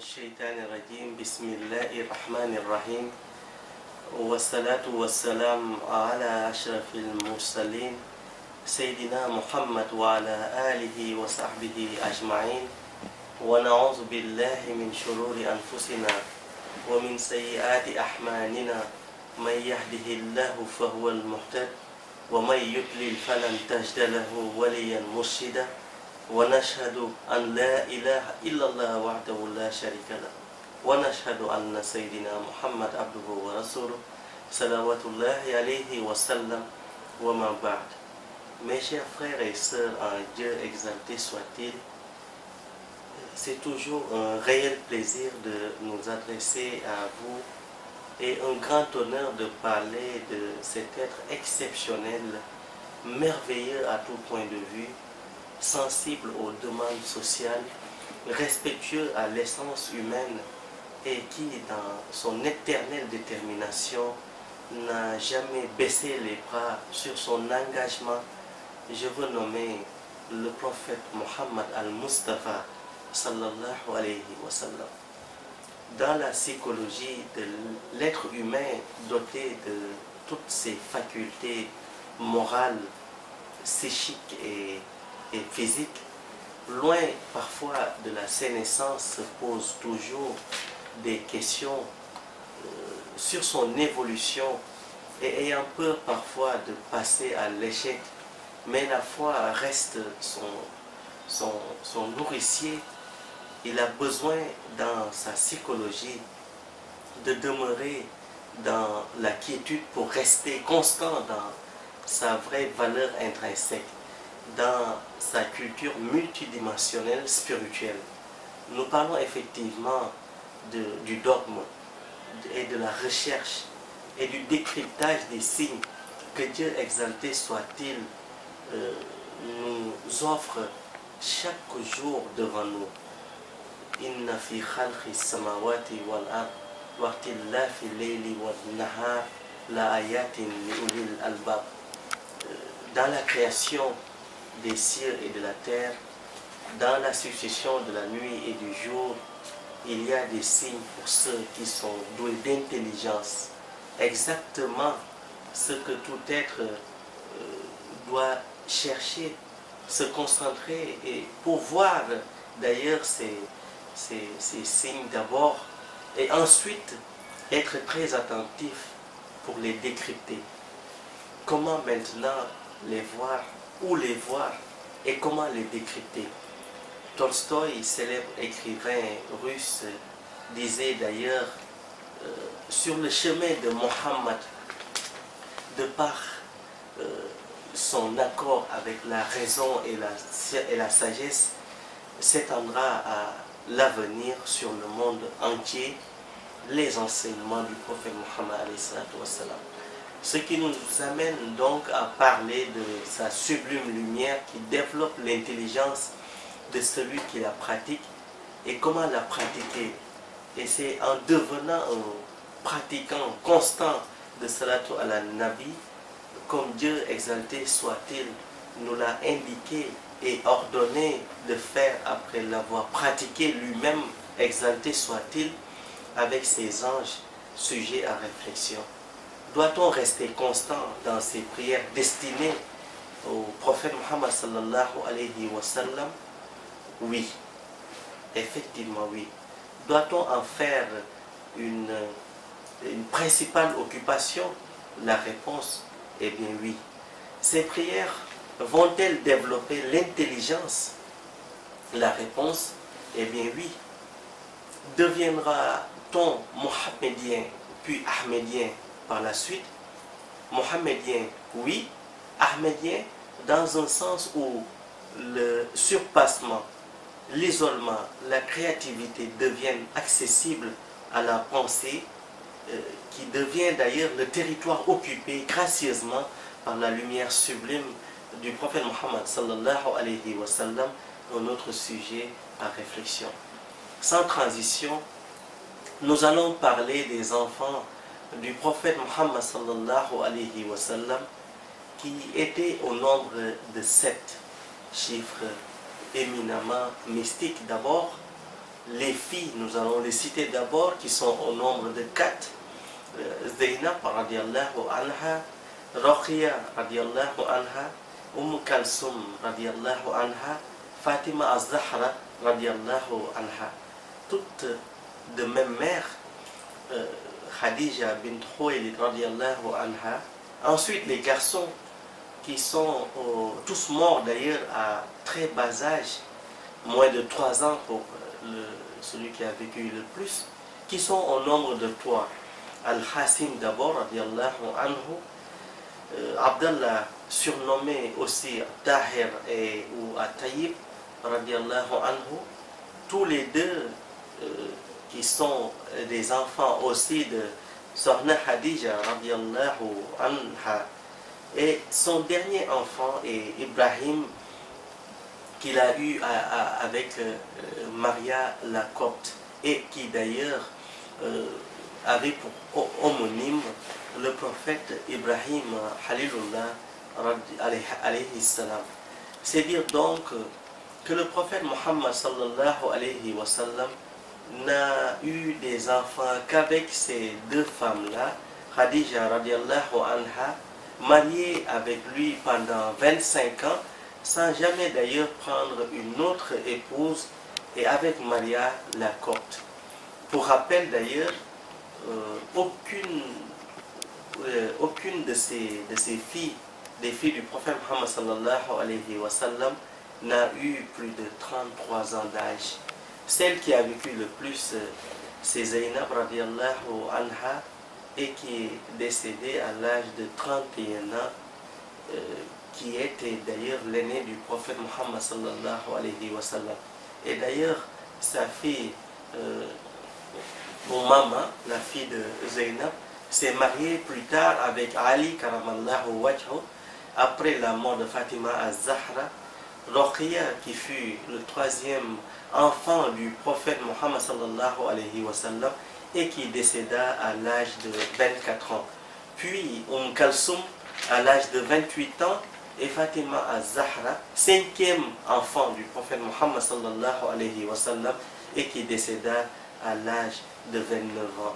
الشيطان الرجيم بسم الله الرحمن الرحيم والصلاة والسلام على أشرف المرسلين سيدنا محمد وعلى آله وصحبه أجمعين ونعوذ بالله من شرور أنفسنا ومن سيئات أعمالنا من يهده الله فهو المهتد ومن يضلل فلن تجد له وليا مرشدا ونشهد أن لا إله إلا الله وحده لا شريك له ونشهد أن سيدنا محمد عبده ورسوله صلوات الله عليه وسلم وما بعد. Mes chers frères et sœurs en Dieu exalté soit-il, c'est toujours un réel plaisir de nous adresser à vous et un grand honneur de parler de cet être exceptionnel, merveilleux à tout point de vue, sensible aux demandes sociales, respectueux à l'essence humaine et qui, dans son éternelle détermination, n'a jamais baissé les bras sur son engagement. Je veux nommer le prophète Mohammed al-Mustafa sallallahu alayhi wa sallam. Dans la psychologie de l'être humain doté de toutes ses facultés morales, psychiques et physique, loin parfois de la sénescence, se pose toujours des questions sur son évolution et ayant peur parfois de passer à l'échec, mais la foi reste son nourricier. Il a besoin dans sa psychologie de demeurer dans la quiétude pour rester constant dans sa vraie valeur intrinsèque, dans sa culture multidimensionnelle spirituelle. Nous parlons effectivement du dogme et de la recherche et du décryptage des signes que Dieu exalté soit-il nous offre chaque jour devant nous. Inna fi khalqi samawati wal ard wa ikhtilafi al-layli wan nahar la ayatin li ulil albab. Dans la création des cieux et de la terre, dans la succession de la nuit et du jour, il y a des signes pour ceux qui sont doués d'intelligence. Exactement ce que tout être doit chercher, se concentrer et pour voir d'ailleurs ces signes d'abord et ensuite être très attentif pour les décrypter. Comment maintenant les voir, où les voir et comment les décrypter. Tolstoï, célèbre écrivain russe, disait d'ailleurs sur le chemin de Mohammed, de par son accord avec la raison et la sagesse, s'étendra à l'avenir sur le monde entier les enseignements du prophète Mohammed alayhi salatu wassalam. Ce qui nous amène donc à parler de sa sublime lumière qui développe l'intelligence de celui qui la pratique et comment la pratiquer. Et c'est en devenant un pratiquant constant de salatu ala nabi, comme Dieu exalté soit-il, nous l'a indiqué et ordonné de faire après l'avoir pratiqué lui-même, exalté soit-il, avec ses anges sujets à réflexion. Doit-on rester constant dans ces prières destinées au prophète Muhammad sallallahu alayhi wa sallam? Oui, effectivement oui. Doit-on en faire une principale occupation? La réponse est bien oui. Ces prières vont-elles développer l'intelligence? La réponse est bien oui. Deviendra-t-on mohammedien puis ahmédien par la suite? Mohammedien, oui. Ahmédien, dans un sens où le surpassement, l'isolement, la créativité deviennent accessibles à la pensée, qui devient d'ailleurs le territoire occupé gracieusement par la lumière sublime du prophète Mohammed sallallahu alayhi wa sallam, un autre sujet à réflexion. Sans transition, nous allons parler des enfants du prophète Mohammed sallallahu alayhi wa sallam qui étaient au nombre de 7, chiffre éminemment mystique d'abord, les filles, nous allons les citer d'abord, qui sont au nombre de 4. Zainab radiallahu anha, Rokhia radiallahu anha, Kalsum radiallahu anha, Fatima az-Zahra radiallahu anha. Toutes de même mère, Khadija bint Khuwaylid radiallahu anha. Ensuite les garçons qui sont tous morts d'ailleurs à très bas âge, moins de 3 ans pour celui qui a vécu le plus, qui sont au nombre de 3. Al-Hasim d'abord, radiallahu anhu, Abdallah, surnommé aussi Tahir ou At-Tayyib, radiallahu anhu, tous les deux qui sont des enfants aussi de Sohna Khadija, radiallahu anha. Et son dernier enfant est Ibrahim, qu'il a eu avec Maria la Copte, et qui d'ailleurs avait pour homonyme le prophète Ibrahim Khalilullah alayhi salam. C'est dire donc que le prophète Muhammad sallallahu alayhi wa sallam n'a eu des enfants qu'avec ces deux femmes-là, Khadija radiallahu anha, mariée avec lui pendant 25 ans, sans jamais d'ailleurs prendre une autre épouse, et avec Maria la Copte. Pour rappel d'ailleurs, aucune de ces filles, des filles du prophète Muhammad sallallahu alayhi wa sallam, n'a eu plus de 33 ans d'âge. Celle qui a vécu le plus, c'est Zainab radiallahu anha, et qui est décédée à l'âge de 31 ans, qui était d'ailleurs l'aînée du prophète Muhammad sallallahu alayhi wa sallam. Et d'ailleurs, sa fille, Maman, la fille de Zainab, s'est mariée plus tard avec Ali karamallahu wajhu, après la mort de Fatima az-Zahra. Rokhia, qui fut le 3e enfant du prophète Muhammad sallallahu alayhi wa sallam, et qui décéda à l'âge de 24 ans. Puis Kalsum à l'âge de 28 ans, et Fatima az-Zahra, 5e enfant du prophète Muhammad sallallahu alayhi wa sallam, et qui décéda à l'âge de 29 ans.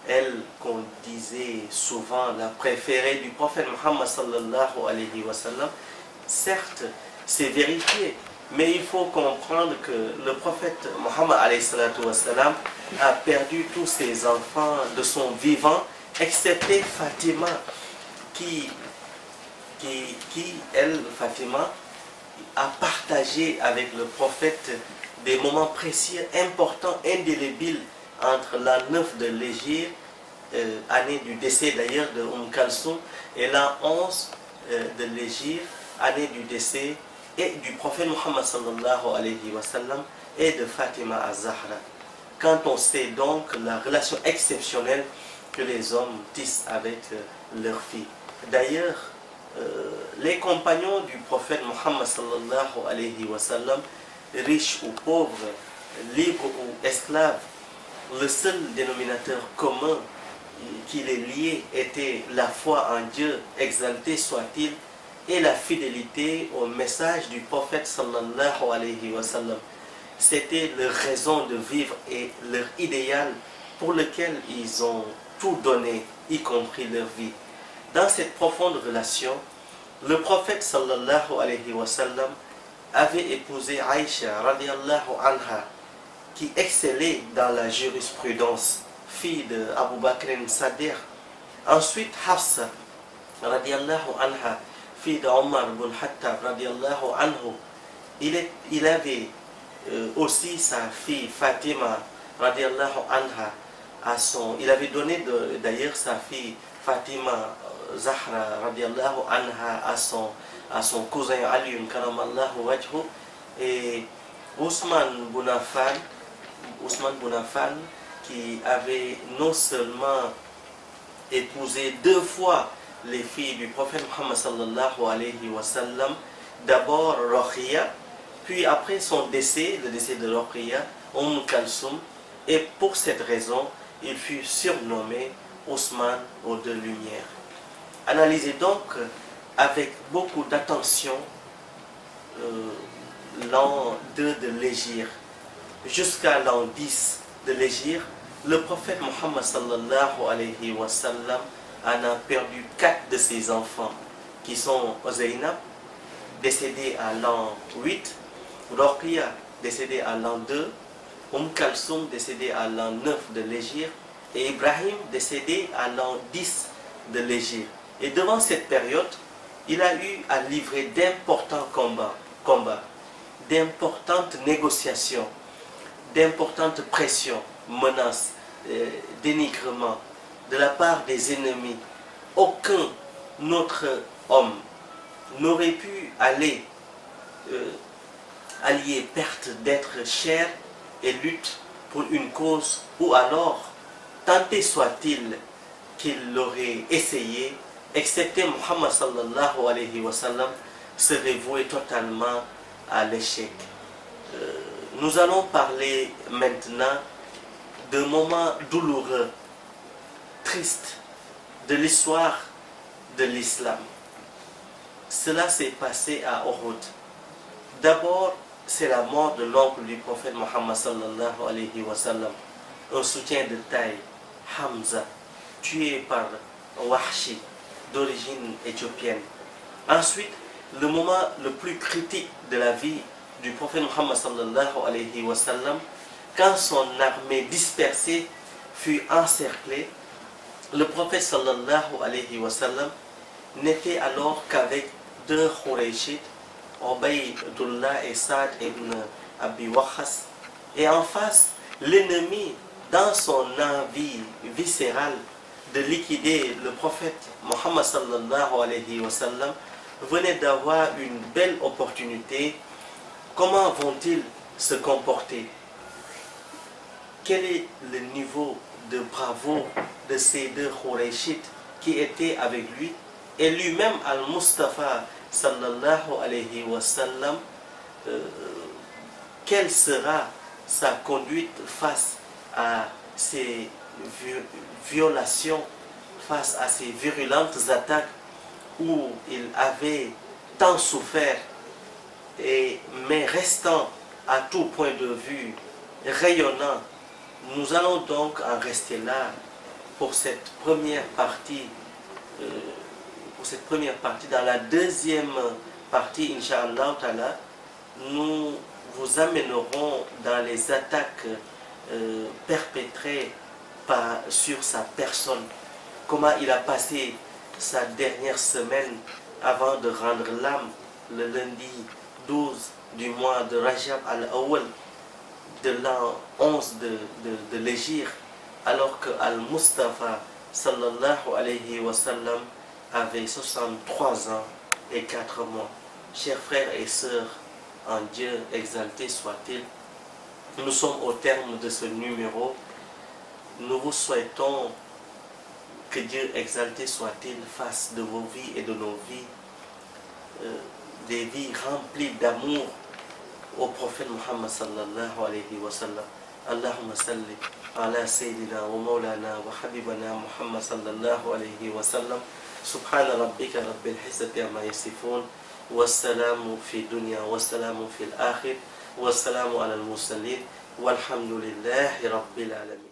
Elle, qu'on disait souvent la préférée du prophète Muhammad sallallahu alayhi wa sallam, certes c'est vérifié, mais il faut comprendre que le prophète Muhammad alayhi salatu wa sallam a perdu tous ses enfants de son vivant, excepté Fatima, qui elle, Fatima, a partagé avec le prophète des moments précieux, importants, indélébiles, entre l'an 9 de l'Hégire, année du décès d'ailleurs de Kalsum, et l'an 11 de l'Hégire, année du décès et du prophète Muhammad sallallahu alayhi wa sallam, et de Fatima az-Zahra. Quand on sait donc la relation exceptionnelle que les hommes tissent avec leurs filles. D'ailleurs, les compagnons du prophète Muhammad sallallahu alayhi wa sallam, riches ou pauvres, libres ou esclaves, le seul dénominateur commun qui les liait était la foi en Dieu, exalté soit-il, et la fidélité au message du prophète sallallahu alayhi wa sallam. C'était leur raison de vivre et leur idéal pour lequel ils ont tout donné, y compris leur vie. Dans cette profonde relation, le prophète sallallahu alayhi wa sallam avait épousé Aïcha radiallahu anha, qui excellait dans la jurisprudence, fille de Abu Bakr Sadiq. Ensuite Hafsa radiallahu anha, fille d'Omar ibn Khattab radiallahu anhu. Il avait aussi sa fille Fatima radiallahu anha il avait donné d'ailleurs sa fille Fatima Zahra radiallahu anha à son cousin Ali karamallahu wajhu, et Ousmane Bounafan, qui avait non seulement épousé 2 fois les filles du prophète Muhammad sallallahu alayhi wa sallam, d'abord Rokhia, puis après son décès, le décès de Rokhia, Kalsum, et pour cette raison, il fut surnommé Ousmane aux 2 lumières. Analysez donc avec beaucoup d'attention l'an 2 de l'Hégire. jusqu'à l'an 10 de l'Hégire, le prophète Mohammed sallallahu alayhi wa sallam en a perdu 4 de ses enfants, qui sont Zainab, décédée à l'an 8, Roqia, décédée à l'an 2, Kalsoum, décédée à l'an 9 de l'Hégire, et Ibrahim, décédé à l'an 10 de l'Hégire. Et devant cette période, il a eu à livrer d'importants combats, d'importantes négociations, d'importantes pressions, menaces, dénigrements de la part des ennemis. Aucun autre homme n'aurait pu allier perte d'être cher et lutte pour une cause, ou alors, tenté soit-il qu'il l'aurait essayé, excepté Muhammad sallallahu alayhi wa sallam, serait voué totalement à l'échec. Nous allons parler maintenant de moments douloureux, tristes, de l'histoire de l'islam. Cela s'est passé à Uhud. D'abord, c'est la mort de l'oncle du prophète Muhammad sallallahu alayhi wa sallam, un soutien de taille, Hamza, tué par Wahshi, d'origine éthiopienne. Ensuite, le moment le plus critique de la vie du prophète Muhammad sallallahu alayhi wa sallam, quand son armée dispersée fut encerclée, le prophète sallallahu alayhi wa sallam n'était alors qu'avec 2 Khurayshites, Ubaydullah et Saad ibn Abi Waqqas, et en face, l'ennemi, dans son envie viscérale de liquider le prophète Muhammad sallallahu alayhi wa sallam, venait d'avoir une belle opportunité. Comment vont-ils se comporter? Quel est le niveau de bravoure de ces 2 Khurayshites qui étaient avec lui, et lui-même Al-Mustafa sallallahu alayhi wa sallam, quelle sera sa conduite face à ces violations, face à ces virulentes attaques où il avait tant souffert, mais restant à tout point de vue rayonnant. Nous allons donc en rester là pour cette première partie. Dans la deuxième partie, Inch'Allah Ta'ala, nous vous amènerons dans les attaques perpétrées sur sa personne, comment il a passé sa dernière semaine avant de rendre l'âme le lundi 12 du mois de Rajab al-Awwal de l'an 11 de l'Hégire, alors que Al-Mustafa sallallahu alayhi wa sallam avait 63 ans et 4 mois. Chers frères et sœurs en Dieu, exalté soit-il, nous sommes au terme de ce numéro. Nous vous souhaitons que Dieu, exalté soit-il, fasse de vos vies et de nos vies des vies remplies d'amour au prophète Muhammad sallallahu alayhi wa sallam. Allahumma salli ala sayyidina wa maulana wa habibana Muhammad sallallahu alayhi wa sallam. Subhana rabbika rabbil izzati amma yasifun. Wassalamu fi dunya, wassalamu fil akhir, wassalamu ala al-mursalin, walhamdulillahi rabbil alamin.